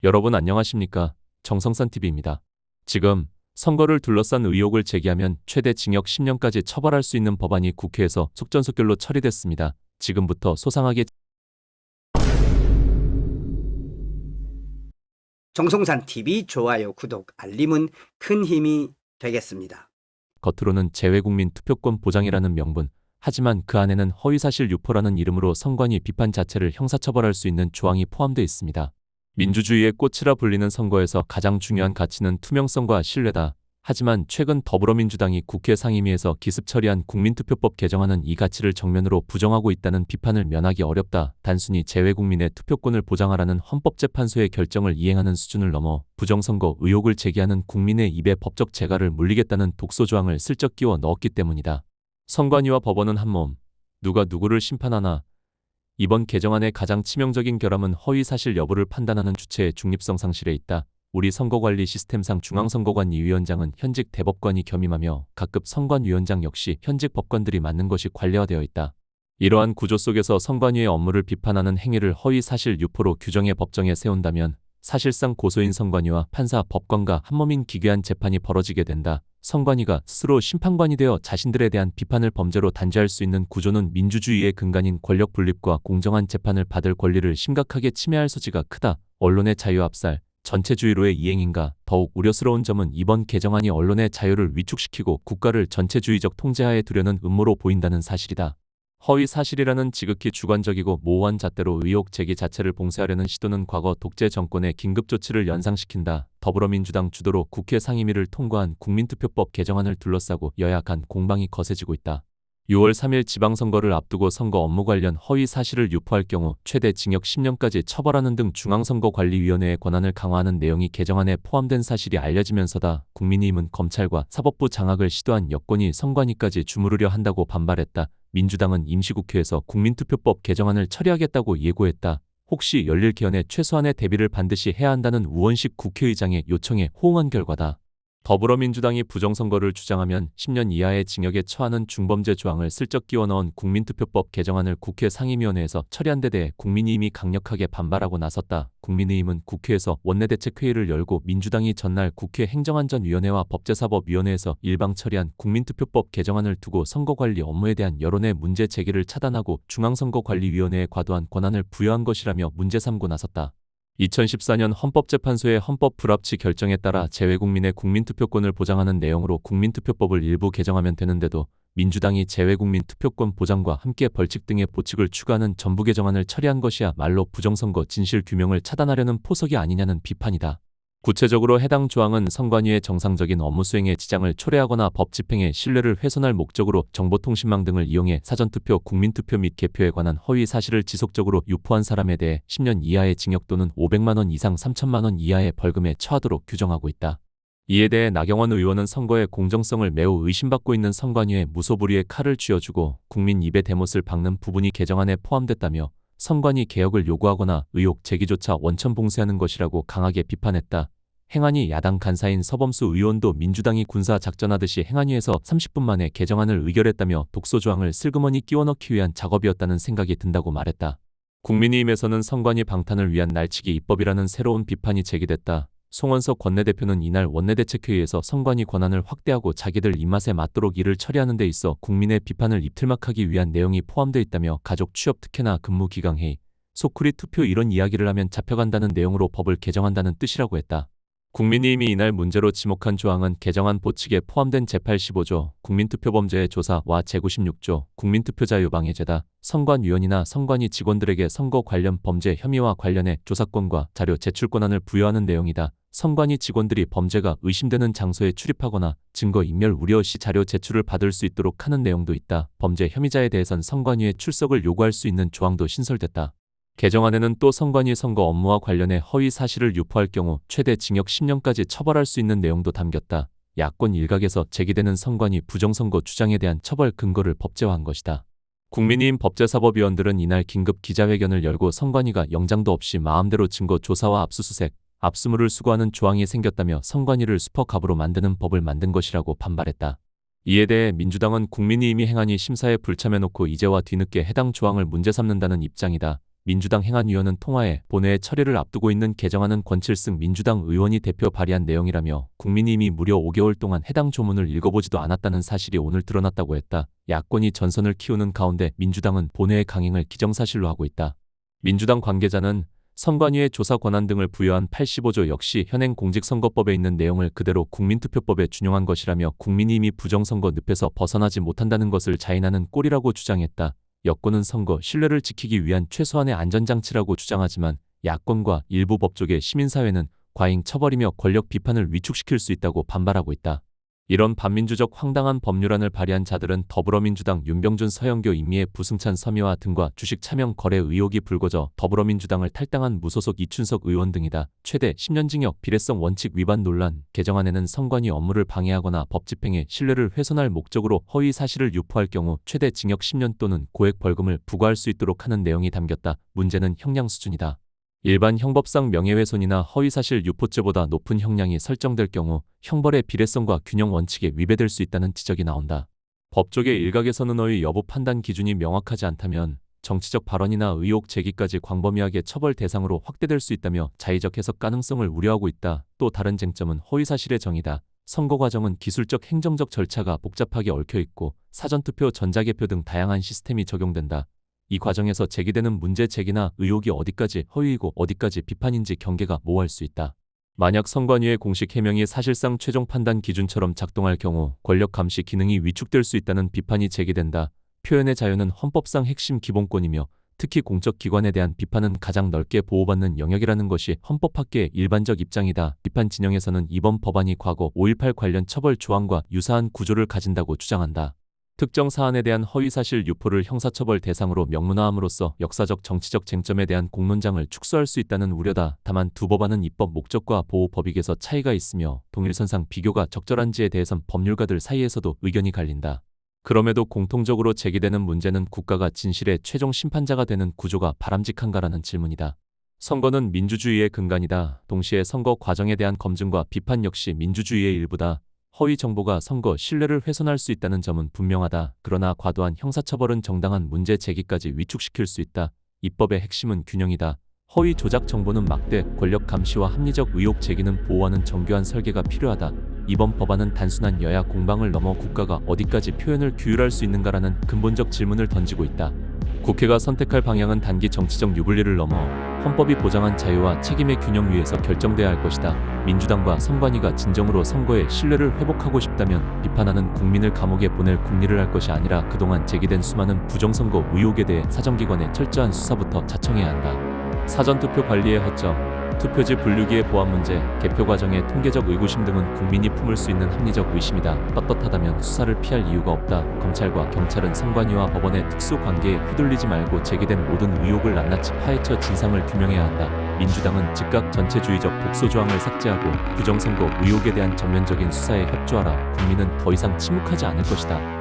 여러분 안녕하십니까? 정성산TV입니다. 지금 선거를 둘러싼 의혹을 제기하면 최대 징역 10년까지 처벌할 수 있는 법안이 국회에서 속전속결로 처리됐습니다. 지금부터 소상하게 정성산TV 좋아요, 구독, 알림은 큰 힘이 되겠습니다. 겉으로는 재외국민 투표권 보장이라는 명분, 하지만 그 안에는 허위사실 유포라는 이름으로 선관위 비판 자체를 형사처벌할 수 있는 조항이 포함되어 있습니다. 민주주의의 꽃이라 불리는 선거에서 가장 중요한 가치는 투명성과 신뢰다. 하지만 최근 더불어민주당이 국회 상임위에서 기습 처리한 국민투표법 개정안은 이 가치를 정면으로 부정하고 있다는 비판을 면하기 어렵다. 단순히 재외국민의 투표권을 보장하라는 헌법재판소의 결정을 이행하는 수준을 넘어 부정선거 의혹을 제기하는 국민의 입에 법적 재갈을 물리겠다는 독소조항을 슬쩍 끼워 넣었기 때문이다. 선관위와 법원은 한몸, 누가 누구를 심판하나. 이번 개정안의 가장 치명적인 결함은 허위사실 여부를 판단하는 주체의 중립성 상실에 있다. 우리 선거관리 시스템상 중앙선거관리위원장은 현직 대법관이 겸임하며 각급 선관위원장 역시 현직 법관들이 맡는 것이 관례화되어 있다. 이러한 구조 속에서 선관위의 업무를 비판하는 행위를 허위사실 유포로 규정해 법정에 세운다면 사실상 고소인 선관위와 판사, 법관과 한몸인 기괴한 재판이 벌어지게 된다. 선관위가 스스로 심판관이 되어 자신들에 대한 비판을 범죄로 단죄할 수 있는 구조는 민주주의의 근간인 권력 분립과 공정한 재판을 받을 권리를 심각하게 침해할 소지가 크다. 언론의 자유 압살, 전체주의로의 이행인가. 더욱 우려스러운 점은 이번 개정안이 언론의 자유를 위축시키고 국가를 전체주의적 통제하에 두려는 음모로 보인다는 사실이다. 허위 사실이라는 지극히 주관적이고 모호한 잣대로 의혹 제기 자체를 봉쇄하려는 시도는 과거 독재 정권의 긴급조치를 연상시킨다. 더불어민주당 주도로 국회 상임위를 통과한 국민투표법 개정안을 둘러싸고 여야 간 공방이 거세지고 있다. 6월 3일 지방선거를 앞두고 선거 업무 관련 허위 사실을 유포할 경우 최대 징역 10년까지 처벌하는 등 중앙선거관리위원회의 권한을 강화하는 내용이 개정안에 포함된 사실이 알려지면서다. 국민의힘은 검찰과 사법부 장악을 시도한 여권이 선관위까지 주무르려 한다고 반발했다. 민주당은 임시국회에서 국민투표법 개정안을 처리하겠다고 예고했다. 혹시 열릴 개헌에 최소한의 대비를 반드시 해야 한다는 우원식 국회의장의 요청에 호응한 결과다. 더불어민주당이 부정선거를 주장하면 10년 이하의 징역에 처하는 중범죄 조항을 슬쩍 끼워 넣은 국민투표법 개정안을 국회 상임위원회에서 처리한 데 대해 국민의힘이 강력하게 반발하고 나섰다. 국민의힘은 국회에서 원내대책회의를 열고 민주당이 전날 국회 행정안전위원회와 법제사법위원회에서 일방 처리한 국민투표법 개정안을 두고 선거관리 업무에 대한 여론의 문제 제기를 차단하고 중앙선거관리위원회에 과도한 권한을 부여한 것이라며 문제 삼고 나섰다. 2014년 헌법재판소의 헌법 불합치 결정에 따라 재외국민의 국민투표권을 보장하는 내용으로 국민투표법을 일부 개정하면 되는데도 민주당이 재외국민 투표권 보장과 함께 벌칙 등의 보칙을 추가하는 전부 개정안을 처리한 것이야말로 부정선거 진실규명을 차단하려는 포석이 아니냐는 비판이다. 구체적으로 해당 조항은 선관위의 정상적인 업무 수행에 지장을 초래하거나 법 집행의 신뢰를 훼손할 목적으로 정보통신망 등을 이용해 사전투표, 국민투표 및 개표에 관한 허위 사실을 지속적으로 유포한 사람에 대해 10년 이하의 징역 또는 500만 원 이상 3천만 원 이하의 벌금에 처하도록 규정하고 있다. 이에 대해 나경원 의원은 선거의 공정성을 매우 의심받고 있는 선관위에 무소불위의 칼을 쥐어주고 국민 입에 대못을 박는 부분이 개정안에 포함됐다며 선관위 개혁을 요구하거나 의혹 제기조차 원천 봉쇄하는 것이라고 강하게 비판했다. 행안위 야당 간사인 서범수 의원도 민주당이 군사 작전하듯이 행안위에서 30분 만에 개정안을 의결했다며 독소조항을 슬그머니 끼워 넣기 위한 작업이었다는 생각이 든다고 말했다. 국민의힘에서는 선관위 방탄을 위한 날치기 입법이라는 새로운 비판이 제기됐다. 송원석 원내대표는 이날 원내대책회의에서 선관위 권한을 확대하고 자기들 입맛에 맞도록 일을 처리하는 데 있어 국민의 비판을 입틀막하기 위한 내용이 포함되어 있다며 가족 취업 특혜나 근무 기강회의, 소쿠리 투표 이런 이야기를 하면 잡혀간다는 내용으로 법을 개정한다는 뜻이라고 했다. 국민의힘이 이날 문제로 지목한 조항은 개정안 보칙에 포함된 제85조 국민투표범죄의 조사와 제96조 국민투표자유방해죄다. 선관위원이나 선관위 직원들에게 선거 관련 범죄 혐의와 관련해 조사권과 자료 제출 권한을 부여하는 내용이다. 선관위 직원들이 범죄가 의심되는 장소에 출입하거나 증거인멸 우려 시 자료 제출을 받을 수 있도록 하는 내용도 있다. 범죄 혐의자에 대해선 선관위에 출석을 요구할 수 있는 조항도 신설됐다. 개정안에는 또 선관위 선거 업무와 관련해 허위 사실을 유포할 경우 최대 징역 10년까지 처벌할 수 있는 내용도 담겼다. 야권 일각에서 제기되는 선관위 부정선거 주장에 대한 처벌 근거를 법제화한 것이다. 국민의힘 법제사법위원들은 이날 긴급 기자회견을 열고 선관위가 영장도 없이 마음대로 증거 조사와 압수수색, 압수물을 수거하는 조항이 생겼다며 선관위를 슈퍼갑으로 만드는 법을 만든 것이라고 반발했다. 이에 대해 민주당은 국민의힘이 행안위 심사에 불참해놓고 이제와 뒤늦게 해당 조항을 문제 삼는다는 입장이다. 민주당 행안위원은 통화에 본회의 처리를 앞두고 있는 개정안은 권칠승 민주당 의원이 대표 발의한 내용이라며 국민이 이미 무려 5개월 동안 해당 조문을 읽어보지도 않았다는 사실이 오늘 드러났다고 했다. 야권이 전선을 키우는 가운데 민주당은 본회의 강행을 기정사실로 하고 있다. 민주당 관계자는 선관위의 조사 권한 등을 부여한 85조 역시 현행 공직선거법에 있는 내용을 그대로 국민투표법에 준용한 것이라며 국민이 이미 부정선거 늪에서 벗어나지 못한다는 것을 자인하는 꼴이라고 주장했다. 여권은 선거 신뢰를 지키기 위한 최소한의 안전장치라고 주장하지만 야권과 일부 법조계 시민사회는 과잉 처벌이며 권력 비판을 위축시킬 수 있다고 반발하고 있다. 이런 반민주적 황당한 법률안을 발의한 자들은 더불어민주당 윤병준 서영교 임의의 부승찬 서미화 등과 주식 차명 거래 의혹이 불거져 더불어민주당을 탈당한 무소속 이춘석 의원 등이다. 최대 10년 징역 비례성 원칙 위반 논란 개정안에는 선관위 업무를 방해하거나 법 집행의 신뢰를 훼손할 목적으로 허위 사실을 유포할 경우 최대 징역 10년 또는 고액 벌금을 부과할 수 있도록 하는 내용이 담겼다. 문제는 형량 수준이다. 일반 형법상 명예훼손이나 허위사실 유포죄보다 높은 형량이 설정될 경우 형벌의 비례성과 균형 원칙에 위배될 수 있다는 지적이 나온다. 법조계 일각에서는 허위 여부 판단 기준이 명확하지 않다면 정치적 발언이나 의혹 제기까지 광범위하게 처벌 대상으로 확대될 수 있다며 자의적 해석 가능성을 우려하고 있다. 또 다른 쟁점은 허위사실의 정의다. 선거 과정은 기술적 행정적 절차가 복잡하게 얽혀있고 사전투표, 전자개표 등 다양한 시스템이 적용된다. 이 과정에서 제기되는 문제 제기나 의혹이 어디까지 허위이고 어디까지 비판인지 경계가 모호할 수 있다. 만약 선관위의 공식 해명이 사실상 최종 판단 기준처럼 작동할 경우 권력 감시 기능이 위축될 수 있다는 비판이 제기된다. 표현의 자유는 헌법상 핵심 기본권이며 특히 공적 기관에 대한 비판은 가장 넓게 보호받는 영역이라는 것이 헌법학계의 일반적 입장이다. 비판 진영에서는 이번 법안이 과거 5.18 관련 처벌 조항과 유사한 구조를 가진다고 주장한다. 특정 사안에 대한 허위사실 유포를 형사처벌 대상으로 명문화함으로써 역사적 정치적 쟁점에 대한 공론장을 축소할 수 있다는 우려다. 다만 두 법안은 입법 목적과 보호 법익에서 차이가 있으며 동일선상 비교가 적절한지에 대해선 법률가들 사이에서도 의견이 갈린다. 그럼에도 공통적으로 제기되는 문제는 국가가 진실의 최종 심판자가 되는 구조가 바람직한가라는 질문이다. 선거는 민주주의의 근간이다. 동시에 선거 과정에 대한 검증과 비판 역시 민주주의의 일부다. 허위 정보가 선거 신뢰를 훼손할 수 있다는 점은 분명하다. 그러나 과도한 형사처벌은 정당한 문제 제기까지 위축시킬 수 있다. 입법의 핵심은 균형이다. 허위 조작 정보는 막되 권력 감시와 합리적 의혹 제기는 보호하는 정교한 설계가 필요하다. 이번 법안은 단순한 여야 공방을 넘어 국가가 어디까지 표현을 규율할 수 있는가라는 근본적 질문을 던지고 있다. 국회가 선택할 방향은 단기 정치적 유불리를 넘어 헌법이 보장한 자유와 책임의 균형 위에서 결정돼야 할 것이다. 민주당과 선관위가 진정으로 선거의 신뢰를 회복하고 싶다면 비판하는 국민을 감옥에 보낼 국리를 할 것이 아니라 그동안 제기된 수많은 부정선거 의혹에 대해 사정기관의 철저한 수사부터 자청해야 한다. 사전투표 관리의 허점, 투표지 분류기의 보안 문제, 개표 과정의 통계적 의구심 등은 국민이 품을 수 있는 합리적 의심이다. 떳떳하다면 수사를 피할 이유가 없다. 검찰과 경찰은 선관위와 법원의 특수관계에 휘둘리지 말고 제기된 모든 의혹을 낱낱이 파헤쳐 진상을 규명해야 한다. 민주당은 즉각 전체주의적 독소 조항을 삭제하고 부정선거 의혹에 대한 전면적인 수사에 협조하라. 국민은 더 이상 침묵하지 않을 것이다.